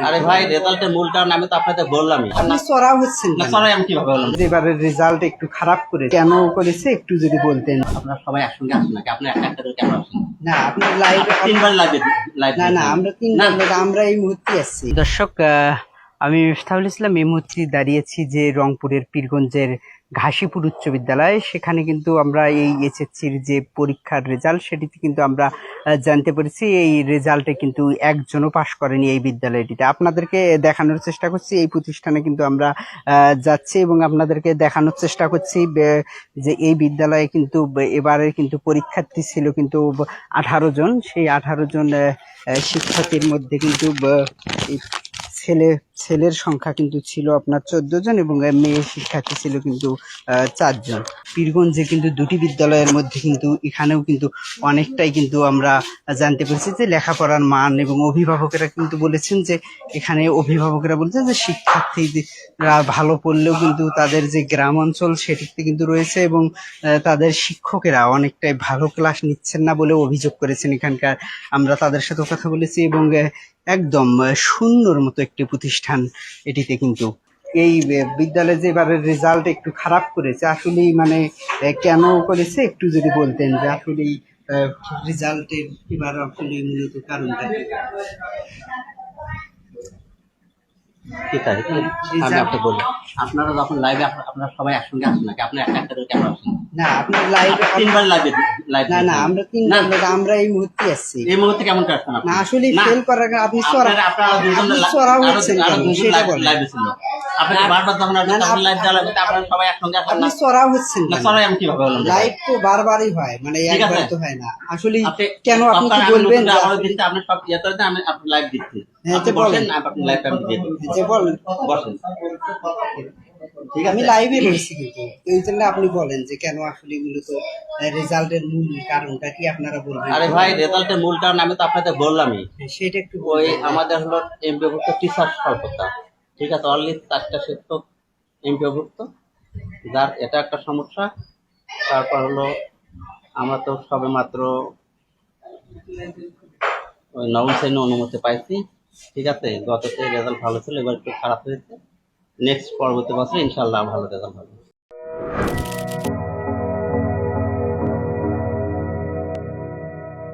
আরে ভাই রেজাল্টের মূল কারণ আমি তো আপনাদের বললামই। আপনি চড়াও হচ্ছেন না কেন? সরাই আমি কিভাবে বললাম? এবারের রেজাল্ট একটু খারাপ করে কেন করেছে একটু যদি বলতেন। আপনারা সবাই একসঙ্গে আসুন নাকি? আপনি একটা একটা করে কেন আসেন? না আপনি লাইভ তিনবার লাইভ না না আমরা তিনবার লোক আমরা এই মুহূর্তে আসছি। দর্শক আমি মিফতাহুল ইসলাম এই মুহূর্তে দাঁড়িয়েছি যে রংপুরের পীরগঞ্জের ঘাসিপুর উচ্চ বিদ্যালয়। সেখানে কিন্তু আমরা এই এইচএসসির যে পরীক্ষার রেজাল্ট সেটিতে কিন্তু আমরা জানতে পেরেছি এই রেজাল্টে কিন্তু একজনও পাশ করেনি এই বিদ্যালয়টিতে। আপনাদেরকে দেখানোর চেষ্টা করছি এই প্রতিষ্ঠানে কিন্তু আমরা যাচ্ছি এবং আপনাদেরকে দেখানোর চেষ্টা করছি যে এই বিদ্যালয়ে কিন্তু এবারে কিন্তু পরীক্ষার্থী ছিল কিন্তু 18 জন। সেই 18 জন শিক্ষার্থীর মধ্যে কিন্তু এই ছেলের সংখ্যা কিন্তু ছিল আপনার 14 জন এবং মেয়ে শিক্ষার্থী ছিল কিন্তু 4 জন। পীরগঞ্জে কিন্তু দুটি বিদ্যালয়ের মধ্যে কিন্তু এখানেও কিন্তু অনেকটাই কিন্তু আমরা জানতে পেরেছি যে লেখাপড়ার মান এবং অভিভাবকেরা কিন্তু বলেছেন যে এখানে অভিভাবকেরা বলছেন যে শিক্ষার্থীরা ভালো পড়লেও কিন্তু তাদের যে গ্রাম অঞ্চল সেটিতে কিন্তু রয়েছে এবং তাদের শিক্ষকেরা অনেকটাই ভালো ক্লাস নিচ্ছেন না বলে অভিযোগ করেছেন এখানকার। আমরা তাদের সাথে কথা বলেছি এবং একদম শূন্যর মতো একটি প্রতিষ্ঠান এটিতে কিন্তু। এই বিদ্যালয়ে যে এবারের রেজাল্ট একটু খারাপ করেছে আসলেই মানে কেন করেছে একটু যদি বলতেন যে আসলেই রেজাল্টের এবার আসলে মূলত কারণটা কি তাই? আমি আপনাকে বললাম আপনারা যখন লাইভে আপনারা সবাই একসঙ্গে আসুন নাকি? আপনি একটা একটা করে কেন আসেন? না আপনি লাইভ তিনবার লাইভ না না আমরা তিনবার লোক আমরা এই মুহূর্তে আসছি। এই মুহূর্তে কেমন করে আসছেন? না আসলে ফেল করার আপনি আপনারা দুজন চড়াও হচ্ছেন কেন সেটা বলেন। লাইভে ছিল। আপনাকে বারবার যখন লাইভ দেওয়া লাগবে আপনারা সবাই একসঙ্গে আসেন আপনি না? চড়াও হচ্ছেন না কেন? সরাই আমি কিভাবে বললাম? লাইভ তো বারবারই হয় মানে ঠিক আছে। একবার তো হয় না আসলে আপনি- কেন আপনি কি আপনারা বলবেন যে আমাদের দিতে আপনি সব ইয়ে করে দেন, আমি আপনি লাইভ দিচ্ছি। হ্যাঁ, আপনি তো বলেন। বসেন, আপনি লাইভটা আমি দিয়ে দিচ্ছি। যে বলেন বসেন। ঠিক আমি আছে? লাইভে রয়েছি কিন্তু এই জন্য আপনি বলেন যে কেন আসলে মূলত রেজাল্টের মূল কারণটা কি আপনারা বলবেন। আরে ভাই রেজাল্টের মূল কারণ আমি তো আপনাদের বললামই। সেটা একটু ওই বলবেন। আমাদের হলো এমপিভুক্ত টিচার স্বল্পতা। ঠিক আছে, অনলি 4টা শিক্ষক এমপিভুক্ত, যার এটা একটা সমস্যা। তারপর হলো আমরা তো সবে মাত্র ওই নবম শ্রেণী অনুমতি পাইছি। ঠিক আছে, গততে রেজাল্ট ভালো ছিল, এবার একটু খারাপ হয়েছে। নেক্সট পরবর্তী বছর ইনশাল্লাহ ভালো রেজাল্ট হবে।